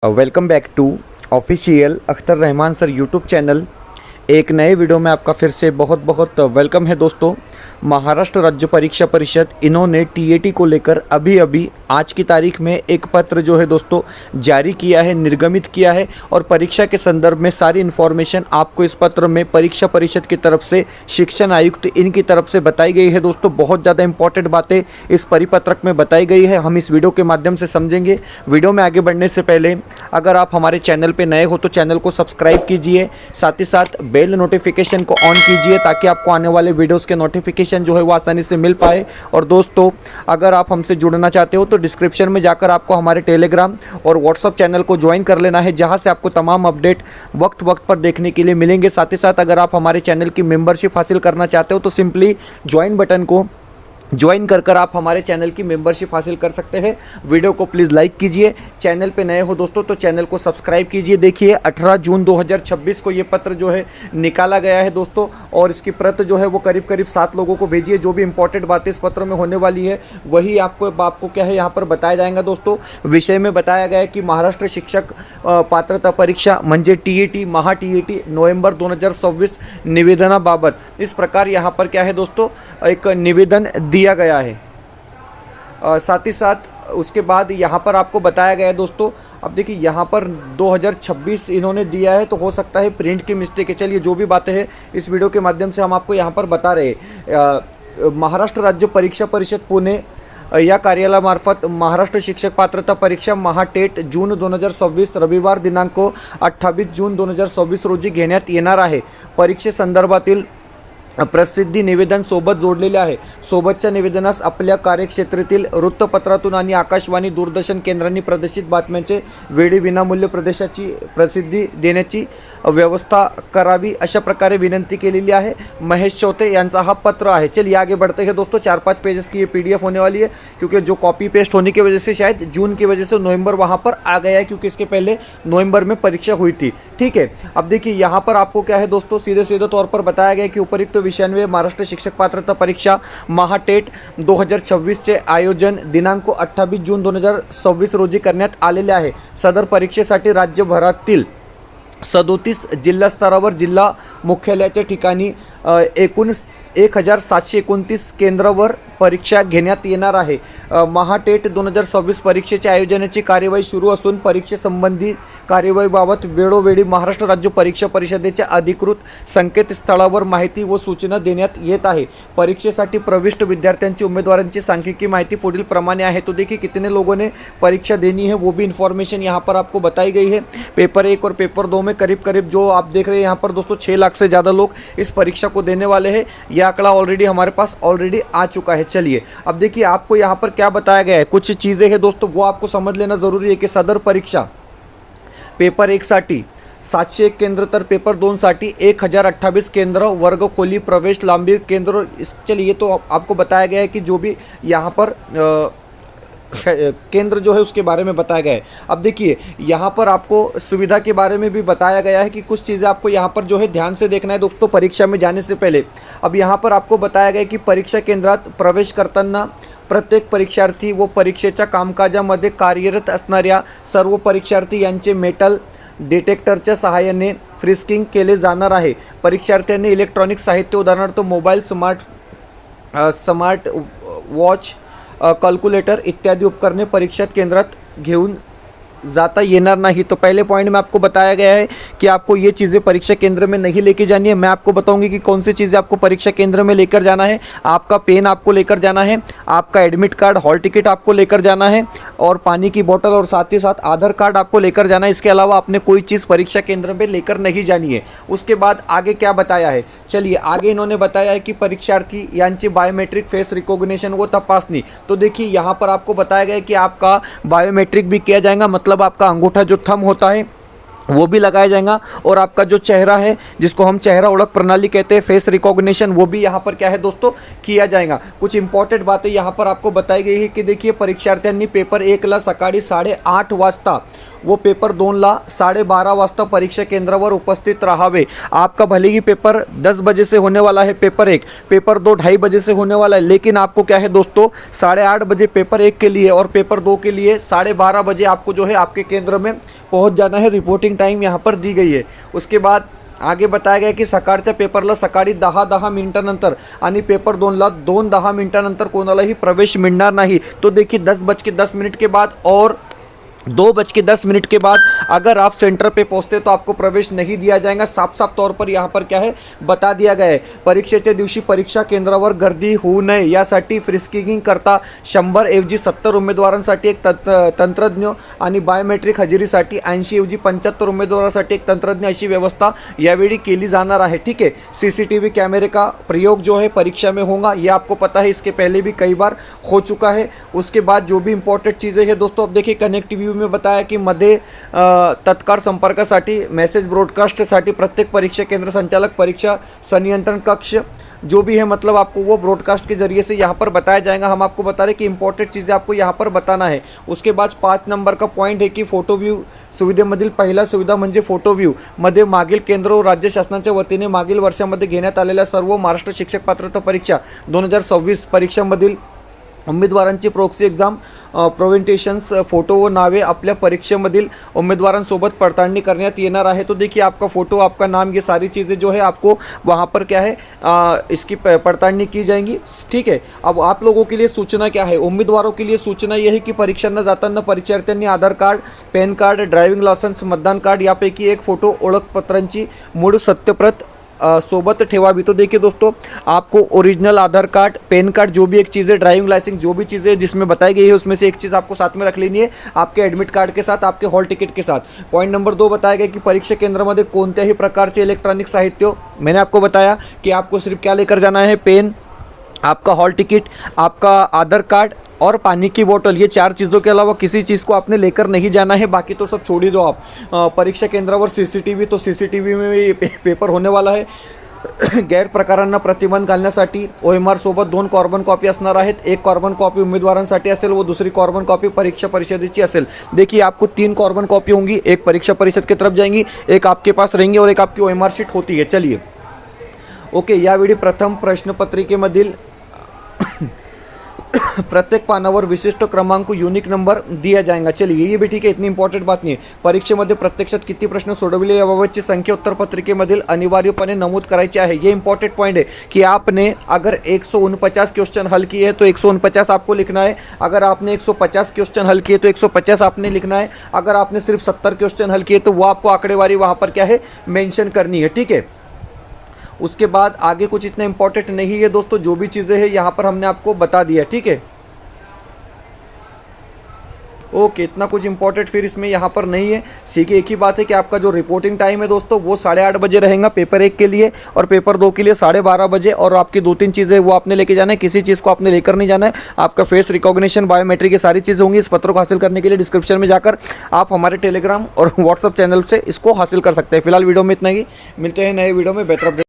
Welcome back to official Akhtar Rahman sir YouTube channel. एक नए video में आपका फिर से बहुत बहुत वेलकम है दोस्तों। महाराष्ट्र राज्य परीक्षा परिषद इन्होंने टीएटी को लेकर अभी आज की तारीख में एक पत्र जो है दोस्तों जारी किया है, निर्गमित किया है और परीक्षा के संदर्भ में सारी इन्फॉर्मेशन आपको इस पत्र में परीक्षा परिषद की तरफ से शिक्षण आयुक्त इनकी तरफ से बताई गई है। दोस्तों बहुत ज़्यादा इंपॉर्टेंट बातें इस परिपत्रक में बताई गई है, हम इस वीडियो के माध्यम से समझेंगे। वीडियो में आगे बढ़ने से पहले अगर आप हमारे चैनल पर नए हो तो चैनल को सब्सक्राइब कीजिए, साथ ही साथ बेल नोटिफिकेशन को ऑन कीजिए ताकि आपको आने वाले वीडियोस के नोटिफिकेशन जो है वो आसानी से मिल पाए। और दोस्तों अगर आप हमसे जुड़ना चाहते हो तो डिस्क्रिप्शन में जाकर आपको हमारे टेलीग्राम और व्हाट्सएप चैनल को ज्वाइन कर लेना है, जहां से आपको तमाम अपडेट वक्त पर देखने के लिए मिलेंगे। साथ ही साथ अगर आप हमारे चैनल की मेंबरशिप हासिल करना चाहते हो तो सिंपली ज्वाइन बटन को ज्वाइन कर आप हमारे चैनल की मेंबरशिप हासिल कर सकते हैं। वीडियो को प्लीज़ लाइक कीजिए, चैनल पे नए हो दोस्तों तो चैनल को सब्सक्राइब कीजिए। देखिए 18 जून 2026 को ये पत्र जो है निकाला गया है दोस्तों, और इसकी प्रत जो है वो करीब 7 लोगों को भेजिए। जो भी इंपॉर्टेंट बातें इस पत्र में होने वाली है वही आपको क्या है यहाँ पर बताया जाएगा दोस्तों। विषय में बताया गया है कि महाराष्ट्र शिक्षक पात्रता परीक्षा म्हणजे टीईटी महा टीईटी नोव्हेंबर 2026 निवेदनाबाबत इस प्रकार यहाँ पर क्या है दोस्तों एक निवेदन दिया गया है। साथ ही साथ उसके बाद यहाँ पर आपको बताया गया है दोस्तों, अब देखिए यहाँ पर 2026 इन्होंने दिया है तो हो सकता है प्रिंट की मिस्टेक है। चलिए जो भी बातें हैं इस वीडियो के माध्यम से हम आपको यहाँ पर बता रहे हैं। महाराष्ट्र राज्य परीक्षा परिषद पुणे या कार्यालयामार्फत महाराष्ट्र शिक्षक पात्रता परीक्षा महाटेट जून 2026 रविवार दिनांक 28 जून 2026 रोजी घेण्यात येणार आहे। परीक्षेसंदर्भातील प्रसिद्धी निवेदन सोबत जोडलेले आहे। सोबतच्या निवेदनास आपल्या कार्यक्षेत्रातील वृत्तपत्रातून आणि आकाशवाणी दूरदर्शन केंद्रांनी प्रदर्शित बातम्यांचे वेळी विनामूल्य प्रसिद्धी देण्याची व्यवस्था करावी अशा प्रकारे विनंती केलेली आहे। महेश चौथे यांचा हा पत्र है। चलिए आगे बढ़ते हैं दोस्तों। 4-5 पेजेस की ये पीडीएफ होने वाली है, क्योंकि जो कॉपी पेस्ट होने की वजह से शायद जून की वजह से नवंबर वहाँ पर आ गया है, क्योंकि इसके पहले नवंबर में परीक्षा हुई थी। ठीक है, अब देखिए यहाँ पर आपको क्या है दोस्तों सीधे तौर पर बताया गया कि उपयुक्त विषयांवे महाराष्ट्र शिक्षक पात्रता परीक्षा महाटेट 2026 चे आयोजन दिनांक 28 जून 2026 रोजी करण्यात आलेले आहे। सदर परीक्षेसाठी राज्यभरातील 37 जिल्हा स्तरावर जिल्हा मुख्यालयाच्या ठिकाणी एकूण 1729 केंद्रावर परीक्षा घेण्यात येणार आहे। महाटेट 2026 परीक्षेच्या आयोजनाची कार्यवाही सुरू असून परीक्षेसंबंधी कार्यवाहीबाबत वेळोवेळी महाराष्ट्र राज्य परीक्षा परिषदेच्या अधिकृत संकेतस्थळावर माहिती व सूचना देण्यात येत आहे। परीक्षेसाठी प्रविष्ट विद्यार्थ्यांची उम्मीदवारांची सांख्यिकी माहिती पुढील प्रमाणे आहे। तो देखिए कितने लोगों ने परीक्षा देनी है वो भी इन्फॉर्मेशन यहाँ पर आपको बताई गई है। पेपर 1 और पेपर 2 में करीब जो आप देख रहे हैं यहाँ पर दोस्तों 6 लाख से ज़्यादा लोग इस परीक्षा को देने वाले हैं। यह आंकड़ा ऑलरेडी हमारे पास आ चुका है। चलिए अब देखिए आपको यहाँ पर क्या बताया गया है, कुछ चीज़ें हैं दोस्तों वो आपको समझ लेना ज़रूरी है कि सदर परीक्षा पेपर 1 साठी 701 केंद्र तर पेपर 2 साठी 1028 केंद्र, वर्ग खोली प्रवेश लांबी केंद्र। चलिए तो आपको बताया गया है कि जो भी यहाँ पर केंद्र जो है उसके बारे में बताया गया है। अब देखिए यहाँ पर आपको सुविधा के बारे में भी बताया गया है कि कुछ चीज़ें आपको यहाँ पर जो है ध्यान से देखना है दोस्तों परीक्षा में जाने से पहले। अब यहाँ पर आपको बताया गया है की परीक्षा केंद्रात प्रवेश करताना प्रत्येक परीक्षार्थी व परीक्षेच्या कामकाजामध्ये कार्यरत असणाऱ्या सर्व परीक्षार्थी यांचे मेटल डिटेक्टरच्या सहाय्याने फ्रिस्किंग केले जाणार आहे। परीक्षार्थ्यांनी इलेक्ट्रॉनिक साहित्य उदाहरणार्थ मोबाईल, स्मार्ट वॉच, कैलकुलेटर इत्यादि उपकरणे परीक्षा केंद्रात घेऊन जाता येणार नहीं। तो पहले पॉइंट में आपको बताया गया है कि आपको ये चीज़ें परीक्षा केंद्र में नहीं लेके जानी है। मैं आपको बताऊंगी कि कौन सी चीज़ें आपको परीक्षा केंद्र में लेकर जाना है। आपका पेन आपको लेकर जाना है, आपका एडमिट कार्ड, हॉल टिकट आपको लेकर जाना है, और पानी की बोतल, और साथ ही साथ आधार कार्ड आपको लेकर जाना है। इसके अलावा आपने कोई चीज़ परीक्षा केंद्र में लेकर नहीं जानी है। उसके बाद आगे क्या बताया है, चलिए आगे इन्होंने बताया है कि परीक्षार्थी यांची बायोमेट्रिक फेस रिकॉग्निशन व तपासनी। तो देखिए यहाँ पर आपको बताया गया है कि आपका बायोमेट्रिक भी किया जाएगा, मतलब आपका अंगूठा जो थंब होता है वो भी लगाया जाएगा। और आपका जो चेहरा है, जिसको हम चेहरा ओळख प्रणाली कहते हैं, फेस रिकॉग्निशन, वो भी यहाँ पर क्या है दोस्तों किया जाएगा। कुछ इंपॉर्टंट बातें यहाँ पर आपको बताई गई है कि देखिए परीक्षार्थ्यांनी पेपर 1ला सकाळी 8:30 वाजता व पेपर 2ला 12:30 वाजता परीक्षा केंद्रावर उपस्थित राहावे। आपका भले ही पेपर 10 बजे से होने वाला है पेपर 1, पेपर 2 2:30 बजे से होने वाला है, लेकिन आपको क्या है दोस्तों 8:30 बजे पेपर 1 के लिए और पेपर 2 के लिए 12:30 बजे आपको जो है आपके केंद्र में पहुंच जाना है। रिपोर्टिंग टाइम यहाँ पर दी गई है। उसके बाद आगे बताया गया की सकाळच्या पेपरला सकाळी 10 मिनिटानंतर आणि पेपर 2ला 2:10 मिनिटानंतर कोणालाही प्रवेश मिळणार नाही। तो देखिए 10:10 के बाद और 2:10 के बाद अगर आप सेंटर पे पहुंचते तो आपको प्रवेश नहीं दिया जाएगा। साफ साफ तौर पर यहाँ पर क्या है बता दिया गया है। परीक्षेच्या दिवशी परीक्षा केंद्रावर गर्दी होऊ नये यासाठी फ्रिस्किंग करता 100 ऐवजी 70 उमेदवारांसाठी एक तंत्रज्ञ आणि बायोमेट्रिक हजेरीसाठी 80 ऐवजी 75 उमेदवारांसाठी एक तंत्रज्ञ अशी व्यवस्था यावेळी केली जाणार है। ठीक है, सीसीटीवी कैमरे का प्रयोग जो है परीक्षा में होगा, ये आपको पता है, इसके पहले भी कई बार हो चुका है। उसके बाद जो भी इंपॉर्टेंट चीज़ें हैं दोस्तों, अब देखिए कनेक्टिविटी में बताया कि मध्ये तत्काळ संपर्कासाठी मेसेज ब्रॉडकास्टसाठी प्रत्येक परीक्षा केंद्र संचालक, परीक्षा संनियंत्रण कक्ष जो भी है, मतलब आपको वो ब्रॉडकास्ट के जरिए से यहाँ पर बताया जाएगा। हम आपको बता रहे कि इंपॉर्टेंट चीज़ें आपको यहाँ पर बताना है। उसके बाद 5 नंबर का पॉईंट है की फोटो व्ह्यू सुविधेमधील पहिला सुविधा म्हणजे फोटो व्ह्यू मध्ये मागील केंद्र व राज्य शासनाच्या वतीने मागील वर्षामध्ये घेण्यात आलेल्या सर्व महाराष्ट्र शिक्षक पात्रता परीक्षा 2026 परीक्षांमधील उमेदवारांची प्रॉक्सी एक्झाम प्रेझेंटेशन्स फोटो व नावे आपल्या परीक्षेमधील उम्मीदवारांसोबत पडताळणी करण्यात येणार आहे। तो देखिए आपका फ़ोटो, आपका नाम, ये सारी चीज़ें जो है आपको वहाँ पर क्या है इसकी पड़तालनी की जाएंगी। ठीक है, अब आप लोगों के लिए सूचना क्या है, उम्मीदवारों के लिए सूचना यह है कि परीक्षांना जाताना परीक्षार्थ्यांनी Aadhaar card, PAN card, driving licence, मतदान कार्ड यापैकी एक फ़ोटो ओळखपत्रांची मूळ सत्यप्रत सोबत ठेवावी। तो देखिए दोस्तों आपको ओरिजिनल आधार कार्ड, पैन कार्ड, जो भी एक चीज़ है, ड्राइविंग लाइसेंस, जो भी चीज़ें जिसमें बताई गई है उसमें से एक चीज़ आपको साथ में रख लेनी है, आपके एडमिट कार्ड के साथ, आपके हॉल टिकट के साथ। पॉइंट नंबर 2 बताया गया कि परीक्षा केंद्रामध्ये कोणत्याही प्रकारचे इलेक्ट्रॉनिक साहित्य, मैंने आपको बताया कि आपको सिर्फ क्या लेकर जाना है, पेन, आपका हॉल टिकट, आपका आधार कार्ड और पानी की बोतल, ये 4 चीज़ों के अलावा किसी चीज़ को आपने लेकर नहीं जाना है। बाकी तो सब छोड़ ही दो आप। परीक्षा केंद्रावर सीसीटीव्ही, तो सीसीटीव्ही में भी पेपर होने वाला है। गैरप्रकारांना प्रतिबंध घालण्यासाठी OMR सोबत 2 कार्बन कॉपी असणार आहेत। एक कार्बन कॉपी उम्मीदवारांसाठी असेल व दूसरी कार्बन कॉपी परीक्षा परिषदेची असेल। देखिए आपको 3 कार्बन कॉपी होंगी, एक परीक्षा परिषद की तरफ जाएंगी, एक आपके पास रहेंगी और एक आपकी OMR शीट होती है। चलिए ओके, यावेळी प्रथम प्रश्नपत्रिकेमधील प्रत्येक पानावर विशिष्ट क्रमांक यूनिक नंबर दिया जाएगा। चलिए ये भी ठीक है, इतनी इंपॉर्टेंट बात नहीं है। परीक्षेमध्ये प्रत्यक्षात किती प्रश्न सोडवले याबाबतची संख्या उत्तरपत्रिकेमधील अनिवार्यपणे नमूद करायची आहे। ये इंपॉर्टेंट पॉइंट है कि आपने अगर 149 क्वेश्चन हल किए हैं तो 149 आपको लिखना है। अगर आपने 150 क्वेश्चन हल किए तो 150 आपने लिखना है। अगर आपने सिर्फ 70 क्वेश्चन हल किए तो वो आपको आंकड़ेवारी वहाँ पर क्या है मेंशन करनी है। ठीक है, उसके बाद आगे कुछ इतना इंपॉर्टेंट नहीं है दोस्तों, जो भी चीज़ें हैं यहाँ पर हमने आपको बता दिया। ठीक है, ओके, इतना कुछ इंपॉर्टेंट फिर इसमें यहाँ पर नहीं है। ठीक है, एक ही बात है कि आपका जो रिपोर्टिंग टाइम है दोस्तों वो 8:30 बजे रहेगा पेपर 1 के लिए, और पेपर 2 के लिए 12:30 बजे। और आपकी 2-3 चीज़ें वो आपने लेके जाना है, किसी चीज़ को आपने लेकर नहीं जाना है। आपका फेस रिकॉग्निशन, बायोमेट्रिक, ये सारी चीज़ें होंगी। इस पत्र को हासिल करने के लिए डिस्क्रिप्शन में जाकर आप हमारे टेलीग्राम और व्हाट्सअप चैनल से इसको हासिल कर सकते हैं। फिलहाल वीडियो में इतना ही, मिलते हैं नए वीडियो में बेहतर।